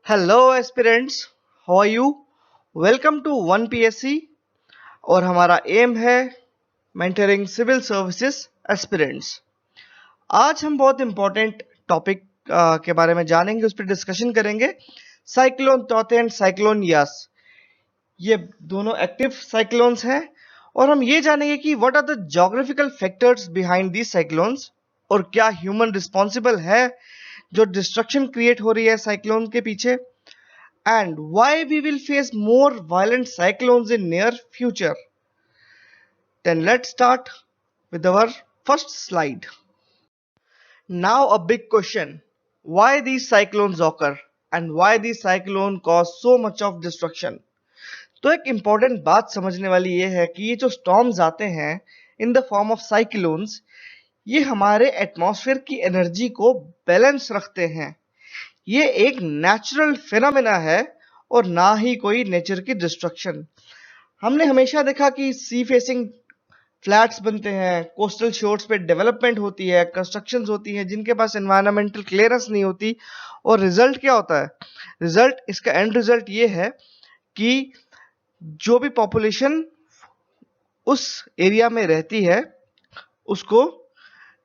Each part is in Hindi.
Hello aspirants, how are you? Welcome to one PSC. और हमारा एम है मेंटरिंग सिविल सर्विसेज एस्पिरेंट्स। आज हम बहुत इंपॉर्टेंट टॉपिक के बारे में जानेंगे, उस पर डिस्कशन करेंगे। साइक्लोन तौते एंड साइक्लोन यास, ये दोनों एक्टिव साइक्लोन्स हैं। और हम ये जानेंगे कि what are the geographical factors behind these cyclones, और क्या ह्यूमन रिस्पॉन्सिबल है जो डिस्ट्रक्शन क्रिएट हो रही है साइक्लोन के पीछे, and why we will face more violent cyclones in near future. Then let's start with our first slide. Now a big question: why these cyclones occur and why these cyclones cause so much of destruction? तो एक इम्पॉर्टेंट बात समझने वाली ये है कि ये जो स्टॉर्म्स आते हैं in the form of cyclones, ये हमारे एटमॉस्फेयर की एनर्जी को बैलेंस रखते हैं। ये एक नेचुरल फिनोमेना है और ना ही कोई नेचर की डिस्ट्रक्शन। हमने हमेशा देखा कि सी फेसिंग फ्लैट्स बनते हैं, कोस्टल शोर्स पे डेवलपमेंट होती है, कंस्ट्रक्शंस होती हैं जिनके पास एनवायरमेंटल क्लियरेंस नहीं होती। और रिजल्ट क्या होता है? रिजल्ट, इसका एंड रिजल्ट ये है कि जो भी पॉपुलेशन उस एरिया में रहती है उसको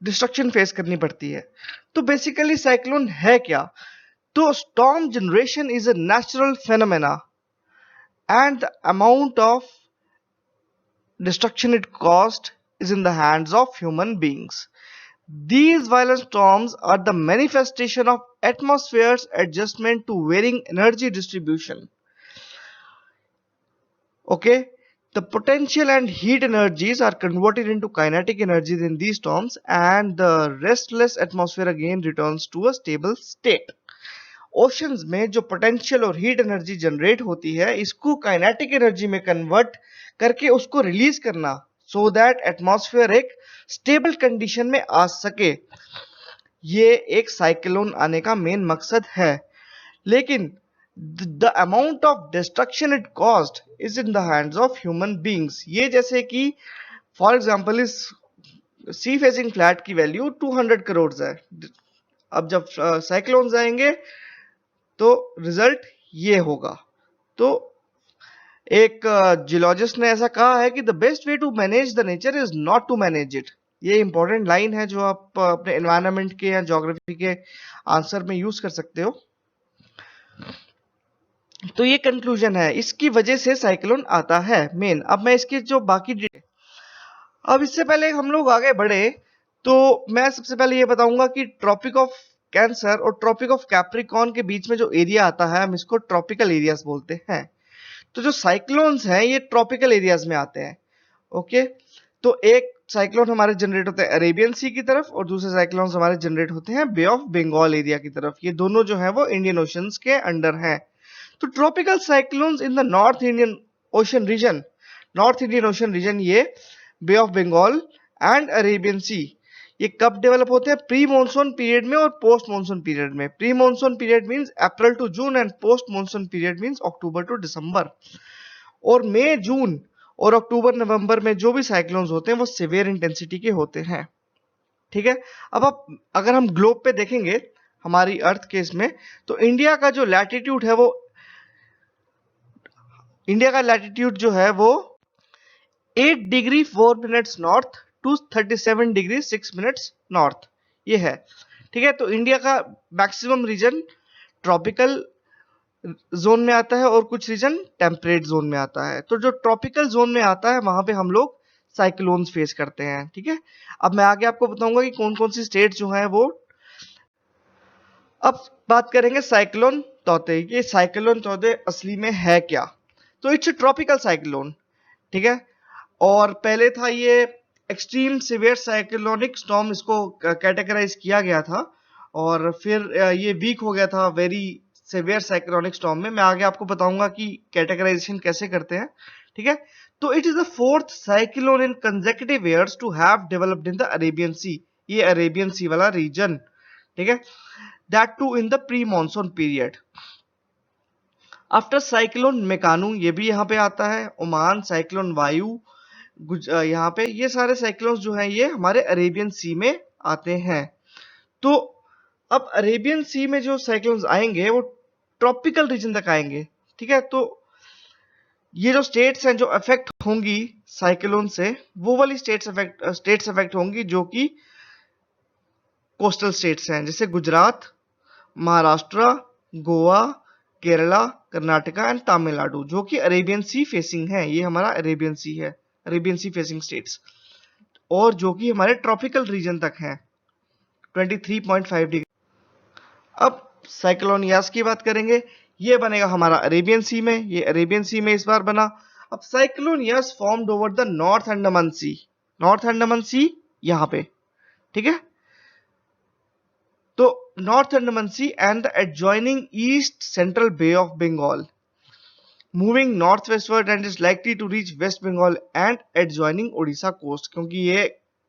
डिस्ट्रक्शन फेस करनी पड़ती है। तो बेसिकली साइक्लोन है क्या? तो storm generation is a natural phenomena, and the amount of destruction it caused is in the hands of human beings. These violent storms are the manifestation of atmosphere's adjustment to varying energy distribution. Okay, the potential and heat energies are converted into kinetic energies in these storms, and the restless atmosphere again returns to a stable state. Oceans में जो पोटेंशियल और हीट एनर्जी जनरेट होती है, इसको काइनेटिक एनर्जी में कन्वर्ट करके उसको रिलीज करना, सो दैट एटमॉस्फेयर एक स्टेबल कंडीशन में आ सके। ये एक साइक्लोन आने का मेन मकसद है। लेकिन the amount of destruction it caused is in the hands of human beings. ये जैसे कि फॉर एग्जाम्पल इस सी फेसिंग फ्लैट की वैल्यू 200 करोड़ है। अब जब साइक्लोन्स आएंगे तो रिजल्ट ये होगा। तो एक जियोलॉजिस्ट ने ऐसा कहा है कि the best way to manage the nature is not to manage it. ये इंपॉर्टेंट लाइन है जो आप अपने एनवायरनमेंट के या ज्योग्राफी के आंसर में यूज कर सकते हो। तो ये कंक्लूजन है, इसकी वजह से साइक्लोन आता है मेन। अब मैं इसकी जो बाकी अब इससे पहले हम लोग आगे बढ़े तो मैं सबसे पहले ये बताऊंगा कि ट्रॉपिक ऑफ कैंसर और ट्रॉपिक ऑफ कैप्रिकॉर्न के बीच में जो एरिया आता है हम इसको ट्रॉपिकल एरियाज बोलते हैं। तो जो साइक्लोन्स हैं ये ट्रॉपिकल एरियाज में आते हैं। ओके, तो एक साइक्लोन हमारे जनरेट होते हैं अरेबियन सी की तरफ और दूसरे साइक्लोन्स हमारे जनरेट होते हैं बे ऑफ बंगाल एरिया की तरफ। ये दोनों जो है वो इंडियन ओशंस के अंडर हैं। तो tropical cyclones in the north Indian ocean region, ये bay of Bengal and Arabian सी, ये कब डेवलप होते हैं? प्री मॉनसून पीरियड में और पोस्ट मॉनसून पीरियड में। Pre monsoon period means April to June and post monsoon period means October to December. और मई, जून और अक्टूबर नवंबर में जो भी साइक्लोन्स होते हैं वो सिवियर इंटेंसिटी के होते हैं। ठीक है, अब आप अगर हम ग्लोब पे देखेंगे हमारी अर्थ के इसमें, तो इंडिया का जो लैटिट्यूड है वो 8 degree 4 minutes north to 37 degree 6 minutes north, ये है। ठीक है, तो इंडिया का मैक्सिमम रीजन ट्रॉपिकल जोन में आता है और कुछ रीजन टेम्परेट जोन में आता है। तो जो ट्रॉपिकल जोन में आता है वहां पे हम लोग साइक्लोन्स फेस करते हैं। ठीक है, अब मैं आगे आपको बताऊंगा कि कौन कौन सी स्टेट जो है वो। अब बात करेंगे साइक्लोन तौते। ये साइक्लोन तौते असली में है क्या? तो इट्स ट्रॉपिकल साइक्लोन। ठीक है, और पहले था ये एक्सट्रीम सिवियर साइक्लोनिक स्टॉर्म, इसको कैटेगराइज किया गया था और फिर ये वीक हो गया था वेरी सिवियर साइक्लोनिक स्टॉर्म में। मैं आगे आपको बताऊंगा कि कैटेगराइजेशन कैसे करते हैं। ठीक है, तो it is the fourth cyclone in consecutive years to have developed in the Arabian सी, ये अरेबियन सी वाला रीजन। ठीक है, that too in the pre monsoon period. After cyclone Mekunu, ये भी यहाँ पे आता है। ओमान, साइक्लोन वायु यहाँ पे, ये सारे साइक्लोन्स जो हैं ये हमारे अरेबियन सी में आते हैं। तो अब अरेबियन सी में जो साइक्लोन्स आएंगे वो ट्रॉपिकल रीजन तक आएंगे। ठीक है, तो ये जो स्टेट्स हैं जो अफेक्ट होंगी साइक्लोन से, वो वाली स्टेट्स अफेक्ट होंगी जो कि कोस्टल स्टेट्स हैं, जैसे गुजरात, महाराष्ट्र, गोवा, केरला, कर्नाटका एंड तमिलनाडु, जो कि अरेबियन सी फेसिंग है। ये हमारा अरेबियन सी है, अरेबियन सी फेसिंग स्टेट्स, और जो कि हमारे ट्रॉपिकल रीजन तक हैं 23.5 डिग्री। अब साइक्लोन यास की बात करेंगे, ये बनेगा हमारा अरेबियन सी में, ये अरेबियन सी में इस बार बना। अब cyclone Yaas formed over the north Andaman Sea, north Andaman Sea यहां पे, ठीक है। तो north Andaman Sea and the adjoining east central Bay of Bengal, moving north westward and is likely to reach West Bengal and adjoining Odisha coast, क्योंकि ये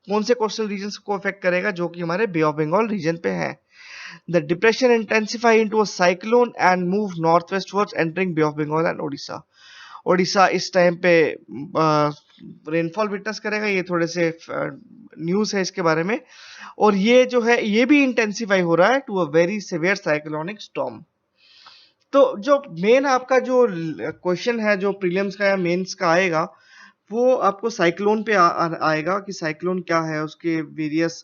कौन से कोस्टल रीजन को अफेक्ट करेगा, जो कि हमारे बे ऑफ बंगाल रीजन पे है। The depression intensify into a cyclone and move northwestwards, entering Bay of Bengal and Odisha. Odisha इस टाइम पे रेनफॉल विटनेस करेगा, ये थोड़े से न्यूज है इसके बारे में। और ये जो है ये भी इंटेंसिफाई हो रहा है to a very severe cyclonic storm. तो जो मेन आपका जो क्वेश्चन है जो प्रीलिम्स का या मेंस का आएगा, वो आपको साइक्लोन पे आएगा कि साइक्लोन क्या है, उसके वेरियस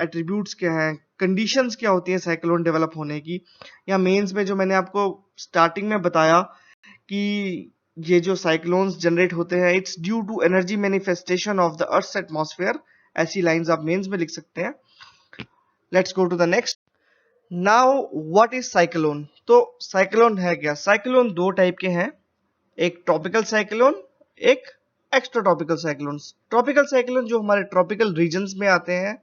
एट्रीब्यूट्स क्या हैं, कंडीशंस क्या होती हैं साइक्लोन डेवलप होने की। या मेंस में जो मैंने आपको स्टार्टिंग में बताया कि ये जो साइक्लोन्स जनरेट होते हैं, it's due to energy manifestation of the earth's atmosphere. ऐसी लाइंस आप मेंस में लिख सकते हैं। Let's go to the next. Now what is cyclone? तो साइक्लोन है क्या? साइक्लोन दो टाइप के हैं, एक ट्रॉपिकल साइक्लोन, एक extra tropical cyclones. Tropical cyclone जो हमारे ट्रॉपिकल रीजन्स में आते हैं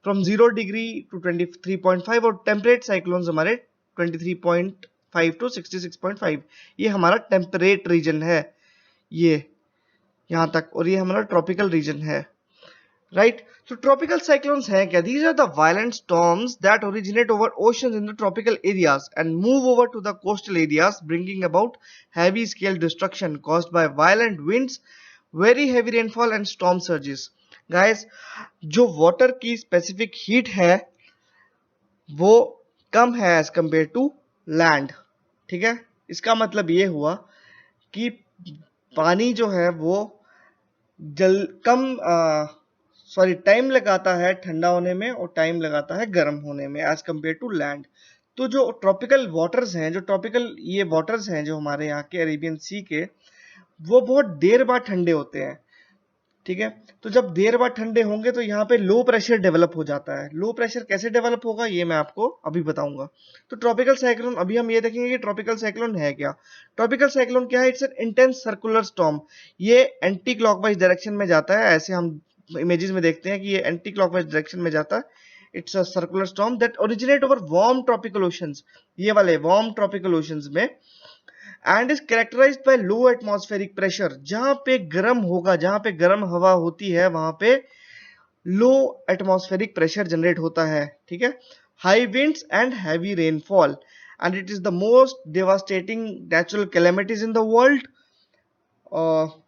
फ्रॉम 0 डिग्री टू 23.5, और टेम्परेट साइक्लोन्स हमारे 23.5 टू 66.5। ये हमारा टेम्परेट रीजन है, ये यहाँ तक, और ये हमारा ट्रॉपिकल रीजन है, राइट। तो ट्रॉपिकल साइक्लोन्स हैं क्या? These are the violent storms that originate over oceans in the tropical areas and move over to the coastal areas, bringing about heavy scale destruction caused by violent winds, very heavy rainfall and storm surges. Guys, जो वाटर की स्पेसिफिक हीट है वो कम है एज कंपेयर टू लैंड, ठीक है। इसका मतलब ये हुआ कि पानी जो है वो टाइम लगाता है ठंडा होने में और टाइम लगाता है गर्म होने में एज कंपेयर टू लैंड। तो जो ट्रॉपिकल वाटर्स हैं, जो ट्रॉपिकल ये वाटर्स हैं जो हमारे यहाँ के अरेबियन सी के, वो बहुत देर बाद ठंडे होते हैं, ठीक है। तो जब देर बाद ठंडे होंगे तो यहाँ पे लो प्रेशर डेवलप हो जाता है। लो प्रेशर कैसे डेवलप होगा ये मैं आपको अभी बताऊंगा। तो ट्रॉपिकल साइक्लोन, अभी हम ये देखेंगे कि ट्रॉपिकल साइक्लोन है क्या। ट्रॉपिकल साइक्लोन क्या है? It's an intense circular storm. ये एंटी क्लॉकवाइज डायरेक्शन में जाता है, ऐसे हम इमेजेस में देखते हैं कि ये एंटी क्लॉकवाइज डायरेक्शन में जाता है। It's a circular storm that originate over warm tropical oceans, ये वाले वार्म ट्रॉपिकल ओशंस में, and is characterized by low atmospheric pressure. जहां पे गर्म होगा, जहां पे गर्म हवा होती है, वहां पे लो एटमॉस्फेरिक प्रेशर जनरेट होता है, ठीक है। High winds and heavy rainfall, and it is the most devastating natural calamities in the world.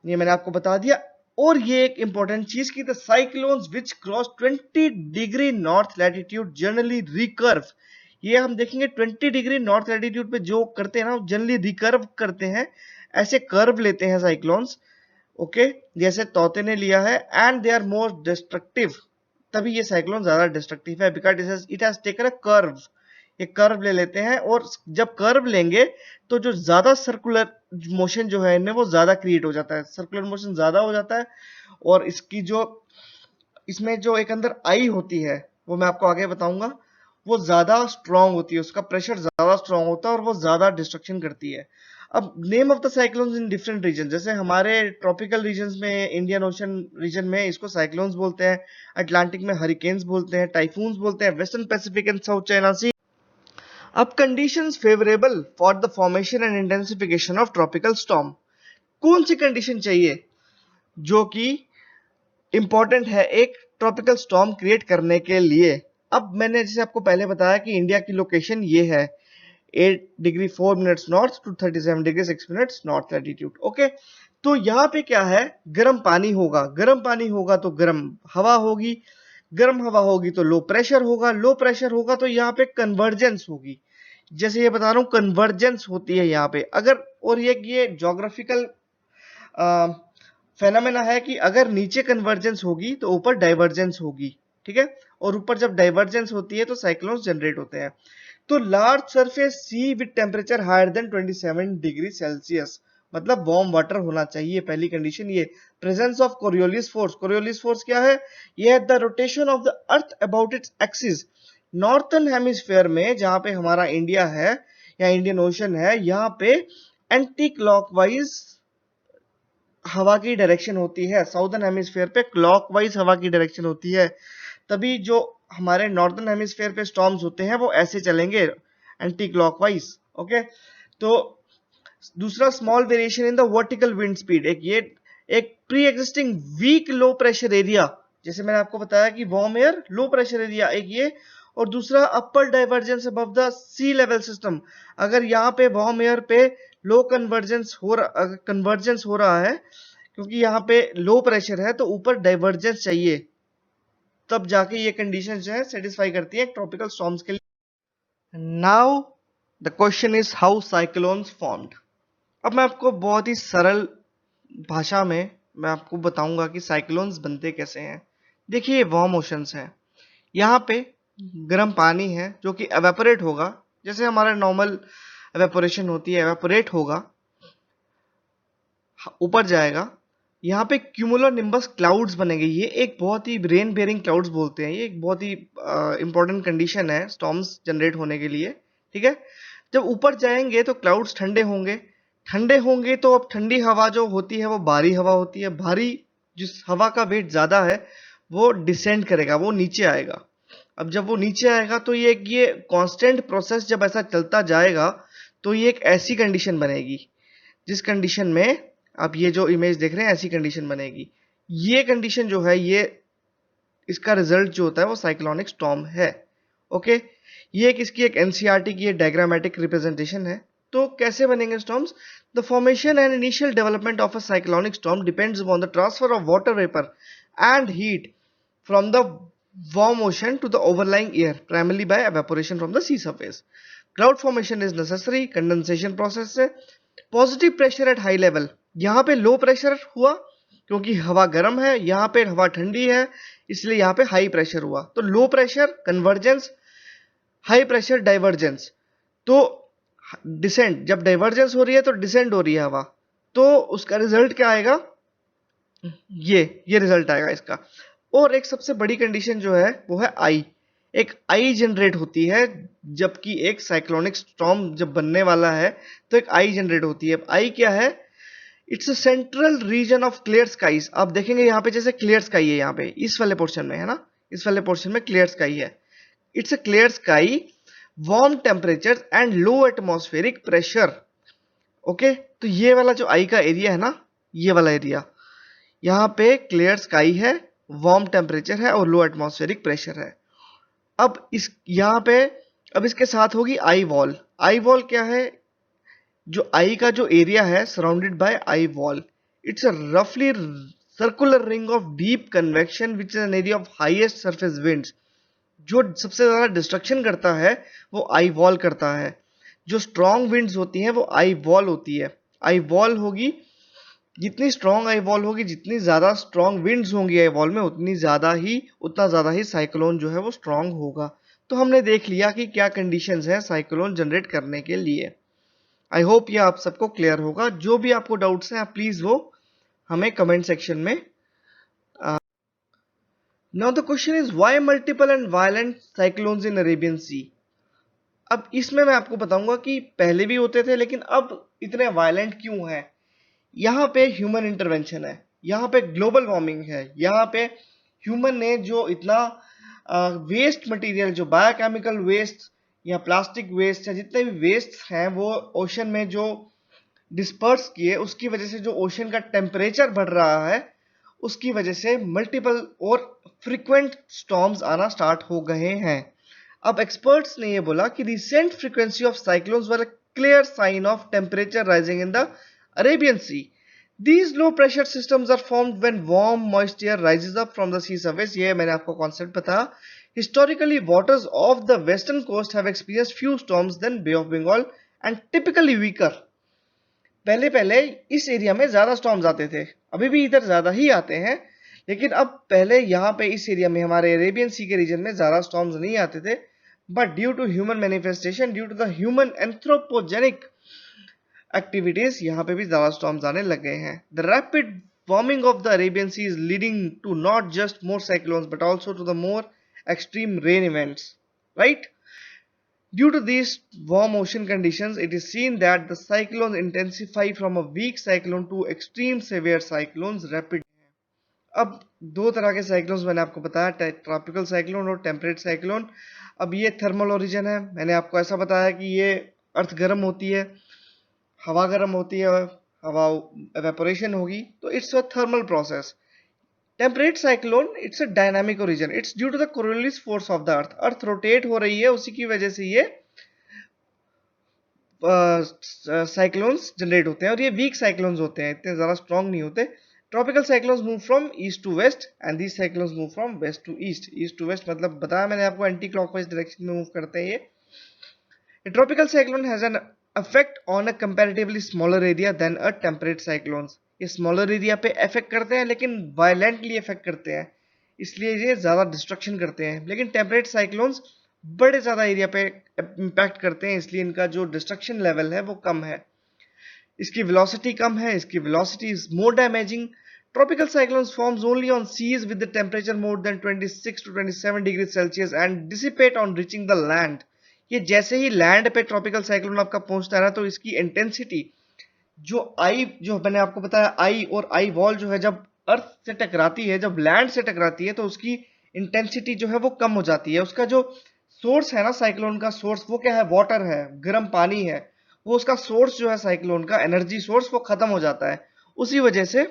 ये मैंने आपको बता दिया। और ये एक इंपॉर्टेंट चीज की, the cyclones which cross 20 degree north latitude generally recurve. ये हम देखेंगे 20 डिग्री नॉर्थ लैटिट्यूड पे जो करते हैं ना, जनरली रिकर्व करते हैं, ऐसे कर्व लेते हैं साइक्लोन्स, ओके, जैसे तोते ने लिया है। And they are more destructive, तभी ये साइक्लोन ज्यादा डिस्ट्रक्टिव है, because it has taken a curve. ये कर्व ले लेते हैं, और जब कर्व लेंगे तो जो ज्यादा सर्कुलर मोशन जो है इनमें वो ज्यादा क्रिएट हो जाता है, सर्कुलर मोशन ज्यादा हो जाता है। और इसकी जो इसमें जो एक अंदर आई होती है वो मैं आपको आगे बताऊंगा, वो ज्यादा स्ट्रांग होती है, उसका प्रेशर ज्यादा स्ट्रांग होता है और वो ज्यादा डिस्ट्रक्शन करती है। अब name of the cyclones in different region, जैसे हमारे ट्रॉपिकल रीजन्स में, इंडियन ओशन रीजन में इसको साइक्लोन्स बोलते हैं, अटलांटिक में हरिकेन्स बोलते हैं, टाइफून्स बोलते हैं, western Pacific and South China Sea. अब conditions favourable for the formation and intensification of tropical storm. कौन सी कंडीशन चाहिए जो कि इंपॉर्टेंट है एक ट्रॉपिकल स्टॉर्म क्रिएट करने के लिए? अब मैंने जैसे आपको पहले बताया कि इंडिया की लोकेशन ये है, 8 degree 4 minutes north to 37 degree 6 minutes north latitude, okay. तो यहाँ पे क्या है, गर्म पानी होगा, गर्म पानी होगा तो गर्म हवा होगी, गर्म हवा होगी तो लो प्रेशर होगा, लो प्रेशर होगा तो यहाँ पे कन्वर्जेंस होगी। जैसे ये बता रहा हूँ कन्वर्जेंस होती है यहाँ पे, अगर, और ये जोग्राफिकल फेनोमेना है कि अगर नीचे कन्वर्जेंस होगी तो ऊपर डाइवर्जेंस होगी, ठीक है, और ऊपर जब डाइवर्जेंस होती है तो साइक्लोन्स जनरेट होते हैं। तो large surface sea with temperature higher than 27 degree Celsius, मतलब वार्म वाटर होना चाहिए, पहली कंडीशन ये। Presence of Coriolis force, Coriolis force क्या है, ये है the rotation of the earth about its axis. Northern hemisphere में जहां पे हमारा इंडिया है या इंडियन ओशन है, यहाँ पे एंटी क्लॉकवाइज हवा की डायरेक्शन होती है, साउदर्न हेमिस्फेयर पे क्लॉकवाइज हवा की डायरेक्शन होती है, तभी जो हमारे नॉर्दर्न हेमिस्फेयर पे स्टॉर्म्स होते हैं वो ऐसे चलेंगे एंटी क्लॉकवाइज। ओके, तो दूसरा small variation in the vertical wind speed, एक pre existing weak low pressure area, जैसे मैंने आपको बताया कि warm air low pressure area एक ये, और दूसरा upper divergence above the sea level system. अगर यहाँ पे वार्म एयर पे लो कन्वर्जेंस हो रहा है क्योंकि यहाँ पे लो प्रेशर है, तो ऊपर डाइवर्जेंस चाहिए, तब जाके ये कंडीशन जो है सेटिस्फाई करती है ट्रॉपिकल स्टॉर्म्स के लिए। Now the question is how cyclones formed. अब मैं आपको बहुत ही सरल भाषा में मैं आपको बताऊंगा कि साइक्लोन्स बनते कैसे हैं। देखिए, ये वार्म ओशंस हैं, यहाँ पे गर्म पानी है जो कि एवेपोरेट होगा, जैसे हमारा नॉर्मल एवेपोरेशन होती है, एवेपोरेट होगा, ऊपर जाएगा, यहाँ पे क्यूमुलोनिम्बस क्लाउड्स बनेंगे। ये एक बहुत ही रेन बेयरिंग क्लाउड्स बोलते हैं, ये एक बहुत ही इंपॉर्टेंट कंडीशन है स्टॉर्म्स जनरेट होने के लिए, ठीक है। जब ऊपर जाएंगे तो क्लाउड्स ठंडे होंगे, ठंडे होंगे तो अब ठंडी हवा जो होती है वो भारी हवा होती है, भारी जिस हवा का वेट ज़्यादा है वो डिसेंड करेगा, वो नीचे आएगा। अब जब वो नीचे आएगा तो ये कांस्टेंट प्रोसेस जब ऐसा चलता जाएगा तो ये एक ऐसी कंडीशन बनेगी जिस कंडीशन में आप ये जो इमेज देख रहे हैं ऐसी कंडीशन बनेगी। ये कंडीशन जो है, ये इसका रिजल्ट जो होता है वो साइक्लोनिक स्टॉर्म है। ओके, ये इसकी एक एनसीईआरटी की डायग्रामेटिक रिप्रेजेंटेशन है। तो कैसे बनेंगे storms? The formation and initial development of a cyclonic storm depends upon the transfer of water vapour and heat from the warm ocean to the overlying air, primarily by evaporation from the sea surface. Cloud formation is necessary, condensation process से positive pressure at high level, यहाँ पे लो प्रेशर हुआ क्योंकि हवा गर्म है, यहाँ पे हवा ठंडी है, इसलिए यहाँ पे हाई प्रेशर हुआ। तो low pressure convergence, high pressure divergence. तो डिसेंट, जब डाइवर्जेंस हो रही है तो डिसेंट हो रही है हवा, तो उसका रिजल्ट क्या आएगा, ये रिजल्ट आएगा इसका। और एक सबसे बड़ी कंडीशन जो है वो है आई, एक आई जनरेट होती है, जबकि एक साइक्लोनिक स्टॉर्म जब बनने वाला है तो एक आई जनरेट होती है। आई क्या है? It's a central region of clear skies. आप देखेंगे यहाँ पे जैसे क्लियर स्काई है, यहाँ पे इस वाले पोर्शन में है ना, इस वाले पोर्शन में क्लियर स्काई है। It's a clear sky, warm temperature and low atmospheric pressure. Okay, तो ये वाला जो आई का एरिया है ना, ये वाला एरिया, यहाँ पे क्लियर स्काई है, वार्म टेम्परेचर है और लो एटमॉस्फेरिक प्रेशर है। अब इस यहाँ पे अब इसके साथ होगी आई वॉल। आई वॉल क्या है? जो आई का जो एरिया है surrounded by eye wall, it's a रफली circular ring of deep convection which is an area of highest surface winds. जो सबसे ज्यादा डिस्ट्रक्शन करता है वो आई वॉल करता है। जो स्ट्रॉन्ग विंड्स होती हैं वो आई वॉल होती है। आई वॉल होगी, जितनी स्ट्रॉन्ग आई वॉल होगी, जितनी ज़्यादा स्ट्रॉन्ग विंड्स होंगी आई वॉल में, उतना ज़्यादा ही साइक्लोन जो है वो स्ट्रॉन्ग होगा। तो हमने देख लिया कि क्या कंडीशंस हैं साइक्लोन जनरेट करने के लिए। आई होप ये आप सबको क्लियर होगा। जो भी आपको डाउट्स हैं आप प्लीज़ वो हमें कमेंट सेक्शन में। Now the question is why multiple and violent cyclones in Arabian Sea. अब इसमें मैं आपको बताऊंगा कि पहले भी होते थे लेकिन अब इतने वायलेंट क्यों हैं। यहाँ पे ह्यूमन इंटरवेंशन है, यहाँ पे ग्लोबल वार्मिंग है, यहाँ पे ह्यूमन ने जो इतना वेस्ट मटेरियल, जो बायोकेमिकल वेस्ट या प्लास्टिक वेस्ट या जितने भी वेस्ट हैं वो ओशन में जो डिस्पर्स किए, उसकी वजह से जो ओशन का टेम्परेचर बढ़ रहा है, उसकी वजह से मल्टीपल और फ्रिक्वेंट स्टॉर्म्स आना स्टार्ट हो गए हैं। अब एक्सपर्ट्स ने ये बोला कि recent frequency of cyclones were a clear sign of temperature rising in the Arabian Sea. These low pressure systems are formed when warm moisture rises up from the sea surface. ये मैंने आपको कॉन्सेप्ट बताया Historically, waters off the western coast have experienced few storms than Bay of Bengal and typically weaker. पहले पहले इस एरिया में ज्यादा स्टॉर्म्स आते थे, अभी भी इधर ज्यादा ही आते हैं, लेकिन अब पहले यहाँ पे इस एरिया में हमारे अरेबियन सी के रीजन में ज्यादा स्टॉर्म्स नहीं आते थे, but due to human manifestation, due to the human anthropogenic activities, यहाँ पे भी ज्यादा स्टॉर्म्स आने लग गए हैं. The rapid warming of the Arabian sea is leading to not just more cyclones but also to the more extreme rain events, right? Due to these warm ocean conditions, it is seen that the cyclones intensify from a weak cyclone to extreme severe cyclones rapidly. अब दो तरह के साइक्लोन्स मैंने आपको बताया, ट्रॉपिकल साइक्लोन और टेम्परेट साइक्लोन. अब ये थर्मल ओरिजिन है, मैंने आपको ऐसा बताया कि ये अर्थ गर्म होती है, हवा गर्म होती है, हवा एवेपोरेशन होगी, तो it's a thermal process. Temperate cyclone it's a dynamic origin, it's due to the Coriolis force of the earth. Earth rotate हो रही है, उसी की वजह से ये साइक्लोन्स जनरेट होते हैं, और ये वीक साइक्लोन्स होते हैं, इतने ज्यादा स्ट्रॉन्ग नहीं होते. Tropical cyclones move from east to west and these cyclones move from west to east. East to west मतलब बताया मैंने आपको, एंटी क्लॉकवाइज डायरेक्शन में मूव करते हैं ये. A tropical cyclone has an effect on a comparatively smaller area than a temperate cyclones. ये स्मॉलर एरिया पे इफेक्ट करते हैं, लेकिन वायलेंटली इफेक्ट करते हैं, इसलिए ये ज़्यादा डिस्ट्रक्शन करते हैं. लेकिन टेम्परेट साइक्लोन्स बड़े ज़्यादा एरिया पे इम्पैक्ट करते हैं, इसलिए इनका जो डिस्ट्रक्शन लेवल है वो कम है, इसकी वेलोसिटी कम है, इसकी velocity is more damaging. Tropical cyclones forms only on seas with the temperature more than 26 to 27 degrees Celsius and dissipate on reaching the land. ये जैसे ही लैंड पे ट्रॉपिकल साइक्लोन आपका पहुंचता है ना, तो इसकी इंटेंसिटी जो मैंने आपको बताया, आई और आई वॉल जो है जब अर्थ से टकराती है, जब लैंड से टकराती है, तो उसकी इंटेंसिटी जो है वो कम हो जाती है. उसका जो सोर्स है ना साइक्लोन का सोर्स, वो क्या है, वाटर है, गर्म पानी है, वो उसका सोर्स जो है साइक्लोन का एनर्जी सोर्स वो खत्म हो जाता है. उसी वजह से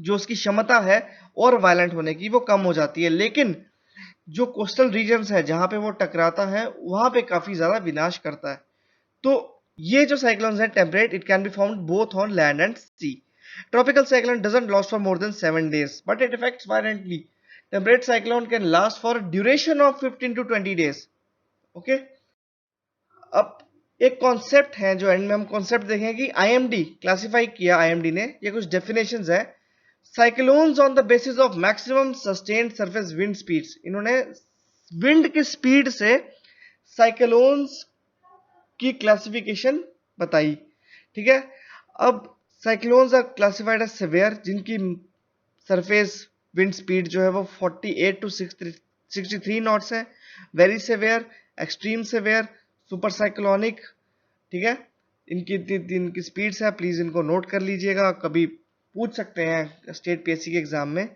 जो उसकी क्षमता है और वायलेंट होने की वो कम हो जाती है. लेकिन जो कोस्टल रीजन्स है जहां पे वो टकराता है, वहां पे काफी ज्यादा विनाश करता है. तो ये जो साइक्लोन्स हैं temperate, it can be found both on land and sea. Tropical cyclone doesn't last for more than 7 days but it affects violently. Temperate cyclone can last for duration of 15 to 20 days. Okay, अब एक कॉन्सेप्ट है जो एंड में हम कॉन्सेप्ट देखें कि आईएमडी क्लासिफाई किया, आईएमडी ने, ये कुछ डेफिनेशंस है. Cyclones on the basis of maximum sustained surface wind speeds. इन्होंने विंड की स्पीड से साइक्लोन्स की क्लासिफिकेशन बताई, ठीक है. अब cyclones are classified as severe, जिनकी सरफेस विंड स्पीड जो है वो 48 to 63 नॉट्स है. Very severe, extreme severe, super cyclonic, ठीक है. इनकी स्पीड्स है, प्लीज इनको नोट कर लीजिएगा, कभी पूछ सकते हैं स्टेट पीएससी के एग्जाम में.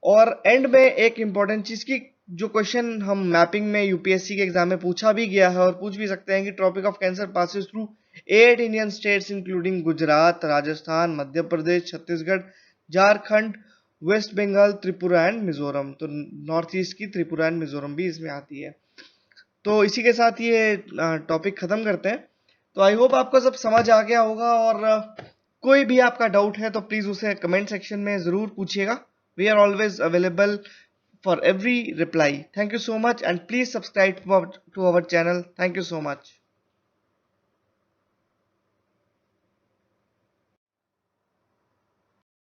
और एंड में एक इंपॉर्टेंट चीज की जो क्वेश्चन हम मैपिंग में यूपीएससी के एग्जाम में पूछा भी गया है और पूछ भी सकते हैं कि tropic of cancer passes through 8 Indian states including Gujarat, Rajasthan, Madhya Pradesh, Chhattisgarh, Jharkhand, West Bengal, Tripura and Mizoram. तो नॉर्थ ईस्ट की त्रिपुरा एंड मिजोरम भी इसमें आती है. तो इसी के साथ ये टॉपिक खत्म करते हैं. तो आई होप आपको सब समझ आ गया होगा, और कोई भी आपका डाउट है तो प्लीज उसे कमेंट सेक्शन में जरूर पूछिएगा. We are always available for every reply. Thank you so much and please subscribe to our channel. Thank you so much.